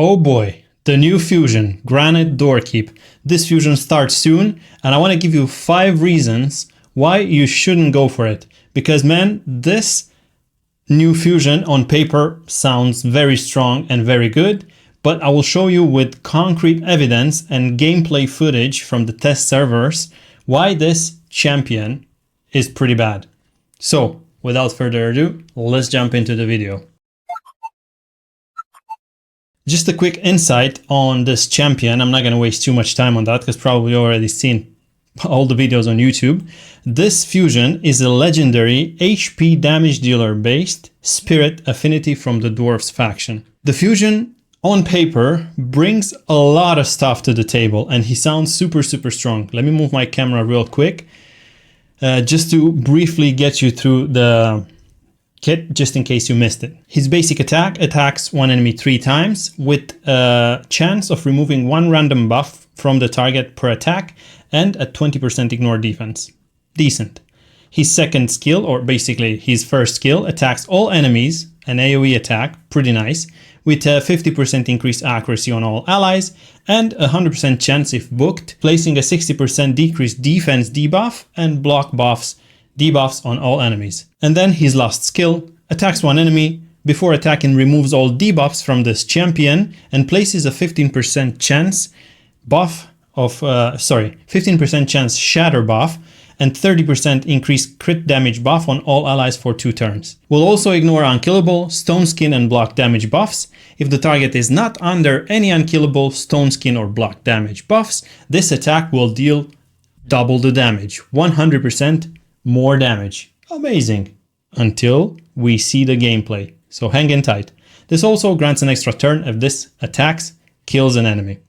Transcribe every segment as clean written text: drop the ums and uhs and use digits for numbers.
Oh boy, the new fusion, GRANYT DOORKEEP. This fusion starts soon, and I want to give you 5 reasons why you shouldn't go for it. Because man, this new fusion on paper sounds very strong and very good, but I will show you with concrete evidence and gameplay footage from the test servers why this champion is pretty bad. So, without further ado, let's jump into the video. Just a quick insight on this champion. I'm not going to waste too much time on that because probably you already seen all the videos on YouTube. This fusion is a legendary HP damage dealer based spirit affinity from the Dwarves faction. The fusion on paper brings a lot of stuff to the table and he sounds super strong. Let me move my camera real quick just to briefly get you through the kit, just in case you missed it. His basic attack attacks one enemy 3 times with a chance of removing 1 random buff from the target per attack and a 20% ignore defense. Decent. His second skill, or basically his first skill, attacks all enemies, an AoE attack, pretty nice, with a 50% increased accuracy on all allies and a 100% chance if booked, placing a 60% decreased defense debuff and block debuffs on all enemies. And then his last skill attacks one enemy, before attacking removes all debuffs from this champion and places a 15% chance buff of 15% chance shatter buff and 30% increased crit damage buff on all allies for 2 turns. Will also ignore unkillable, stone skin and block damage buffs. If the target is not under any unkillable, stone skin or block damage buffs, this attack will deal double the damage, 100% more damage. Amazing. Until we see the gameplay. So hang in tight. This also grants an extra turn if this attacks, kills an enemy.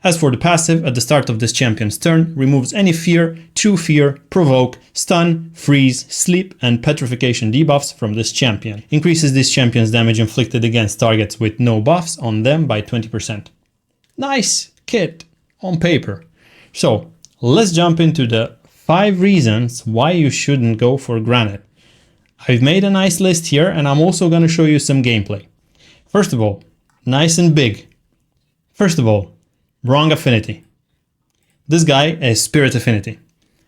As for the passive, at the start of this champion's turn, removes any fear, true fear, provoke, stun, freeze, sleep and petrification debuffs from this champion. Increases this champion's damage inflicted against targets with no buffs on them by 20%. Nice kit on paper. So let's jump into the 5 reasons why you shouldn't go for GRANYT. I've made a nice list here and I'm also going to show you some gameplay. First of all, nice and big. First of all, wrong affinity. This guy is Spirit Affinity.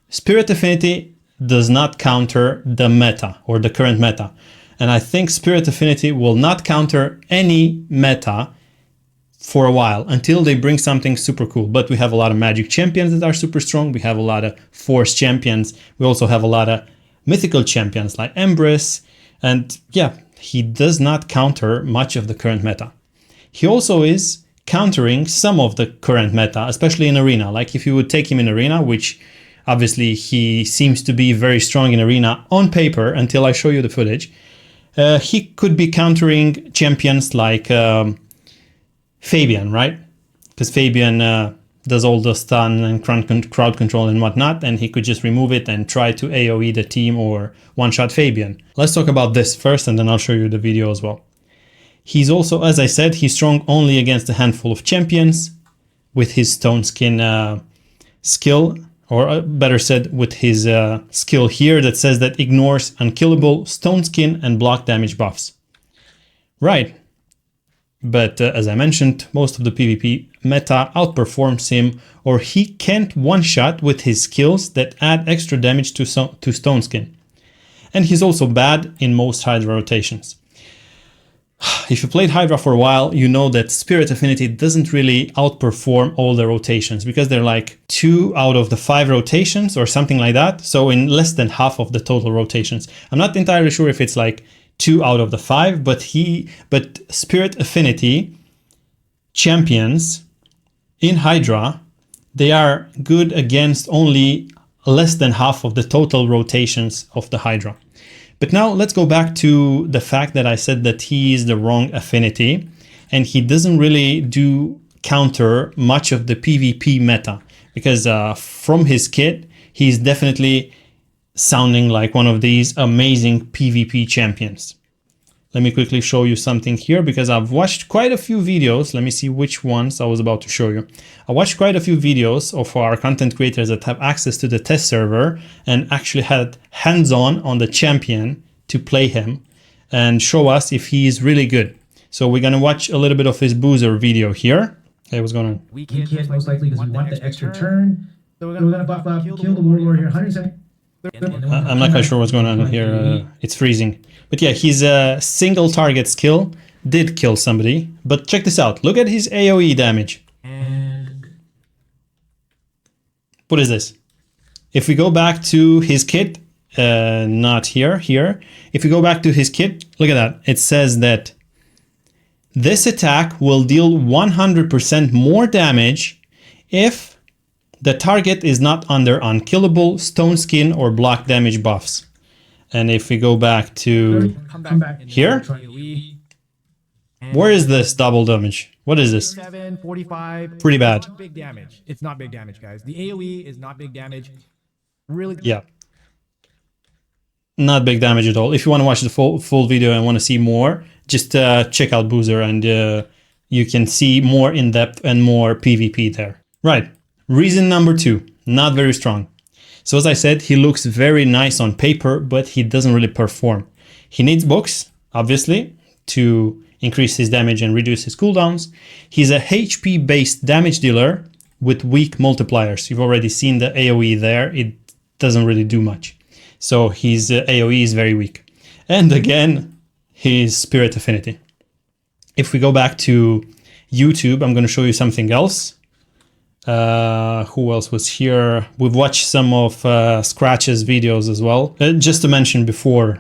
Spirit Affinity does not counter the meta or the current meta. And I think Spirit Affinity will not counter any meta for a while until they bring something super cool. But we have a lot of magic champions that are super strong. We have a lot of force champions. We also have a lot of mythical champions like Empress. And yeah, he does not counter much of the current meta. He also is countering some of the current meta, especially in arena. Like if you would take him in arena, which obviously he seems to be very strong in arena on paper until I show you the footage, he could be countering champions like Fabian, right? Because Fabian does all the stun and crowd control and whatnot, and he could just remove it and try to AoE the team or one-shot Fabian. Let's talk about this first and then I'll show you the video as well. He's also, as I said, he's strong only against a handful of champions with his stone skin skill, or better said, with his skill here that says that ignores unkillable, stone skin and block damage buffs. Right. But as I mentioned, most of the PvP meta outperforms him, or he can't one-shot with his skills that add extra damage to stone skin. And he's also bad in most Hydra rotations. If you played Hydra for a while, you know that Spirit Affinity doesn't really outperform all the rotations because they're like 2 out of the 5 rotations or something like that. So in less than half of the total rotations. I'm not entirely sure if it's like 2 out of the 5, but Spirit Affinity champions in Hydra, they are good against only less than half of the total rotations of the Hydra. But now let's go back to the fact that I said that he is the wrong affinity and he doesn't really do counter much of the PvP meta because from his kit, he's definitely sounding like one of these amazing PvP champions. Let me quickly show you something here because I've watched quite a few videos. Let me see which ones I was about to show you. I watched quite a few videos of our content creators that have access to the test server and actually had hands-on on the champion to play him and show us if he is really good. So we're gonna watch a little bit of his boozer video here. Hey, what's going on? We can't most likely because we want the extra turn. So we're gonna buff up, kill the warlord here, 170. I'm not quite sure what's going on here. It's freezing. But yeah, his single target skill did kill somebody. But check this out. Look at his AoE damage. And what is this? If we go back to his kit, not here, here. If we go back to his kit, look at that. It says that this attack will deal 100% more damage if the target is not under unkillable, stone skin, or block damage buffs. And if we go back to here, where is this double damage? What is this? 745. Pretty bad. Not big damage. It's not big damage, guys. The AoE is not big damage. Really? Yeah. Not big damage at all. If you want to watch the full video and want to see more, just check out Boozer and you can see more in depth and more PvP there. Right. Reason number 2, not very strong. So as I said, he looks very nice on paper, but he doesn't really perform. He needs books, obviously, to increase his damage and reduce his cooldowns. He's a HP based damage dealer with weak multipliers. You've already seen the AoE there. It doesn't really do much. So his AoE is very weak. And again, his spirit affinity. If we go back to YouTube, I'm going to show you something else. Who else was here? We've watched some of Scratch's videos as well. Just to mention before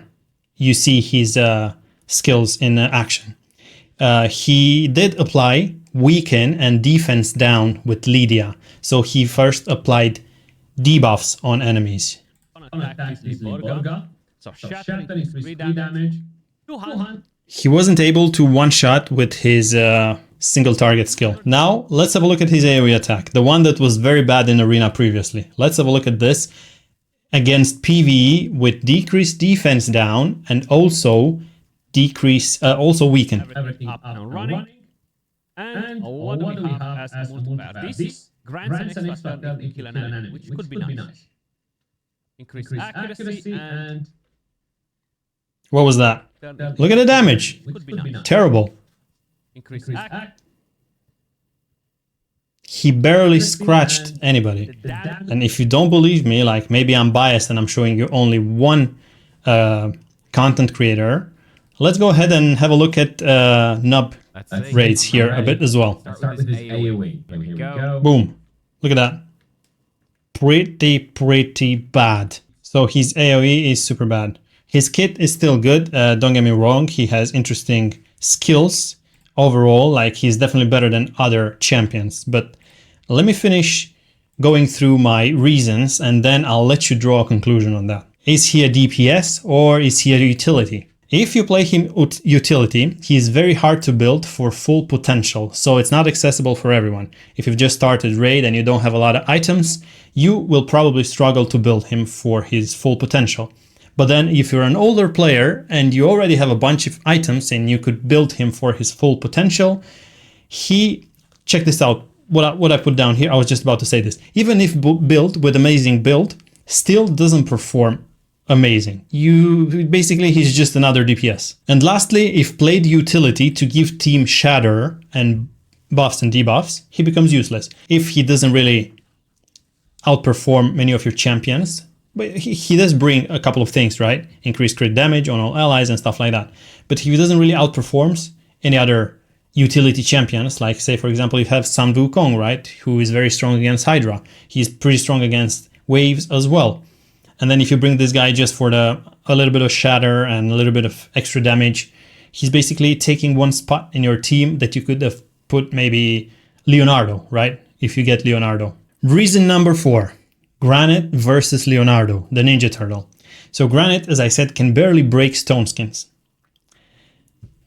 you see his skills in action. He did apply weaken and defense down with Lydia. So he first applied debuffs on enemies. He wasn't able to one-shot with his single target skill. Now, let's have a look at his AoE attack, the one that was very bad in Arena previously. Let's have a look at this against PvE with decreased defense down and also also weaken. Everything up and running. And what do we have as multiplier? This grants an extra spell if you kill an enemy, which could be nice. Increase accuracy and... What was that? Look at the damage. Terrible. Increase accuracy. He barely scratched anybody. And if you don't believe me, like maybe I'm biased and I'm showing you only one content creator, let's go ahead and have a look at nub raids here a bit as well. start with his AoE. Here we go. Boom. Look at that. Pretty bad. So his AoE is super bad. His kit is still good. Don't get me wrong. He has interesting skills overall. Like he's definitely better than other champions. But let me finish going through my reasons and then I'll let you draw a conclusion on that. Is he a DPS or is he a utility? If you play him utility, he is very hard to build for full potential, so it's not accessible for everyone. If you've just started raid and you don't have a lot of items, you will probably struggle to build him for his full potential. But then if you're an older player and you already have a bunch of items and you could build him for his full potential, check this out, what I put down here, I was just about to say this. Even if built with amazing build, still doesn't perform amazing. Basically, he's just another DPS. And lastly, if played utility to give team shatter and buffs and debuffs, he becomes useless. If he doesn't really outperform many of your champions, but he does bring a couple of things, right? Increased crit damage on all allies and stuff like that. But if he doesn't really outperforms any other utility champions, like say for example, you have Sun Wukong, right? Who is very strong against Hydra. He's pretty strong against waves as well. And then if you bring this guy just for a little bit of shatter and a little bit of extra damage, he's basically taking one spot in your team that you could have put maybe Leonardo, right? If you get Leonardo. Reason number 4, GRANYT versus Leonardo, the Ninja Turtle. So GRANYT, as I said, can barely break stone skins,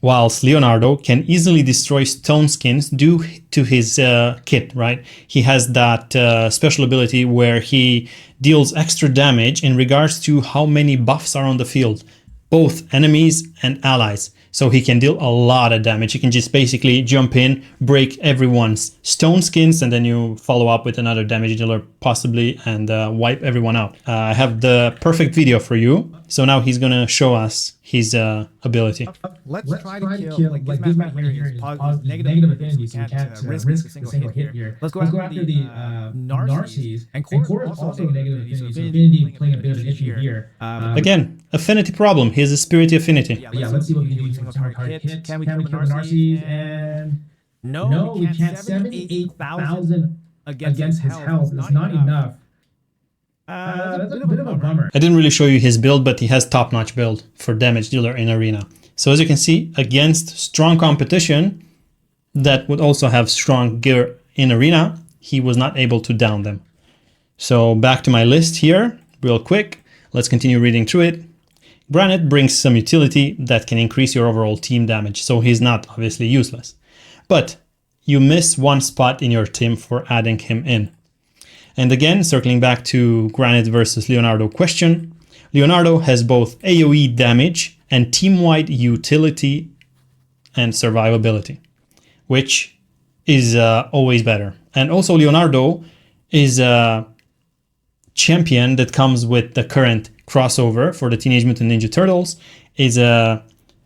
whilst Leonardo can easily destroy stone skins due to his kit, right? He has that special ability where he deals extra damage in regards to how many buffs are on the field, both enemies and allies. So he can deal a lot of damage. He can just basically jump in, break everyone's stone skins, and then you follow up with another damage dealer possibly and wipe everyone out. I have the perfect video for you. So now he's gonna show us his ability. Let's try to kill, like this map right here is negative affinity, so we can't risk a single hit here. Let's go after the Narcies, and Corvis also negative affinity, so affinity playing a bit of an issue here. Again, affinity problem. Here's a spirit affinity. Yeah, let's see what we can do with single target hit. Can we kill the Narcies? And no, we can't. 78,000 against his health is not enough. That's a bit of a bummer. I didn't really show you his build, but he has top-notch build for damage dealer in arena. So as you can see, against strong competition that would also have strong gear in arena, he was not able to down them. So back to my list here, real quick. Let's continue reading through it. GRANYT brings some utility that can increase your overall team damage, so he's not obviously useless. But you miss one spot in your team for adding him in. And again, circling back to GRANYT versus Leonardo question, Leonardo has both AoE damage and team-wide utility and survivability, which is always better. And also Leonardo is a champion that comes with the current crossover for the Teenage Mutant Ninja Turtles, is a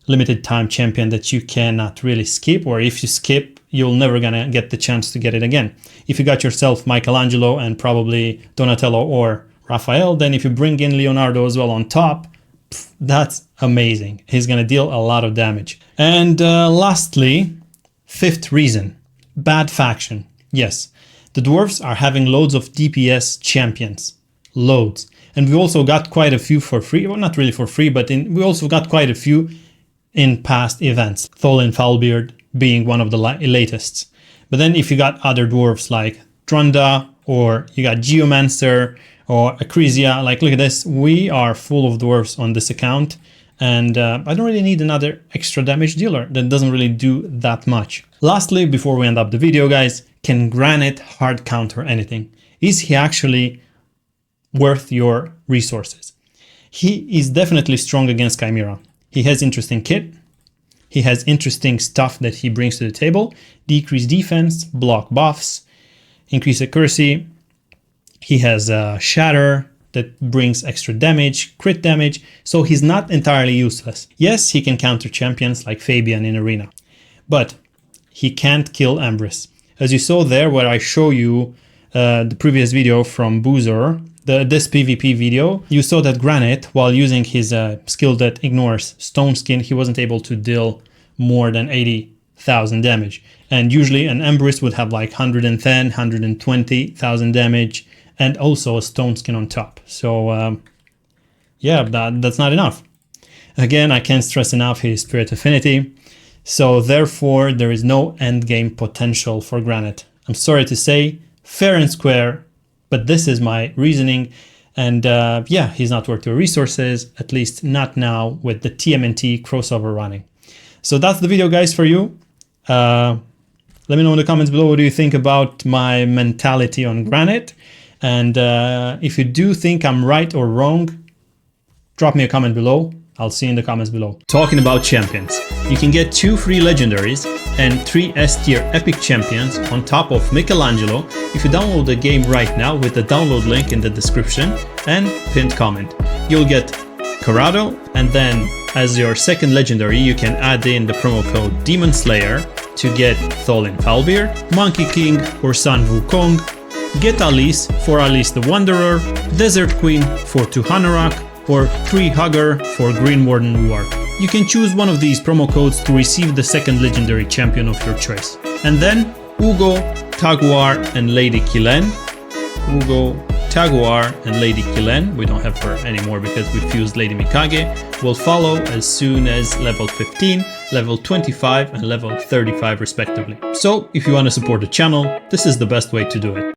limited time champion that you cannot really skip, or if you skip, you're never gonna get the chance to get it again. If you got yourself Michelangelo and probably Donatello or Raphael, then if you bring in Leonardo as well on top, that's amazing. He's gonna deal a lot of damage. And lastly, fifth reason, bad faction. Yes, the dwarves are having loads of DPS champions, loads. And we also got quite a few for free, well, not really for free, but we also got quite a few in past events. Tholin Foulbeard being one of the latest. But then if you got other dwarves like Drunda, or you got Geomancer or Acrisia, like look at this, we are full of dwarves on this account, and I don't really need another extra damage dealer that doesn't really do that much. Lastly, before we end up the video, guys, can GRANYT hard counter anything? Is he actually worth your resources? He is definitely strong against Chimera. He has interesting kit. He has interesting stuff that he brings to the table. Decreased defense, block buffs, increased accuracy. He has Shatter that brings extra damage, crit damage. So he's not entirely useless. Yes, he can counter champions like Fabian in arena, but he can't kill Ambrose. As you saw there where I show you the previous video from Boozer, this PvP video, you saw that GRANYT, while using his skill that ignores Stone Skin, he wasn't able to deal more than 80,000 damage. And usually an Empress would have like 110, 120,000 damage, and also a Stone Skin on top. So yeah, that's not enough. Again, I can't stress enough his Spirit Affinity. So therefore, there is no end game potential for GRANYT. I'm sorry to say, fair and square, but this is my reasoning, and yeah, he's not worth your resources, at least not now with the TMNT crossover running. So that's the video, guys, for you. Let me know in the comments below what do you think about my mentality on GRANYT, and if you do think I'm right or wrong, drop me a comment below. I'll see you in the comments below. Talking about champions, you can get 2 free legendaries and 3 S-tier epic champions on top of Michelangelo if you download the game right now with the download link in the description and pinned comment. You'll get Corruptor, and then as your second legendary you can add in the promo code Demon Slayer to get Tholin Foulbeard, Monkey King or Sun Wukong, get Alice for Alice the Wanderer, Desert Queen for Tuhanerak, or Tree Hugger for Green Warden Ruark. You can choose one of these promo codes to receive the second legendary champion of your choice. And then Ugo, Taguar and Lady Kilen. Ugo, Taguar and Lady Kilen, we don't have her anymore because we fused Lady Mikage, will follow as soon as level 15, level 25 and level 35 respectively. So if you want to support the channel, this is the best way to do it.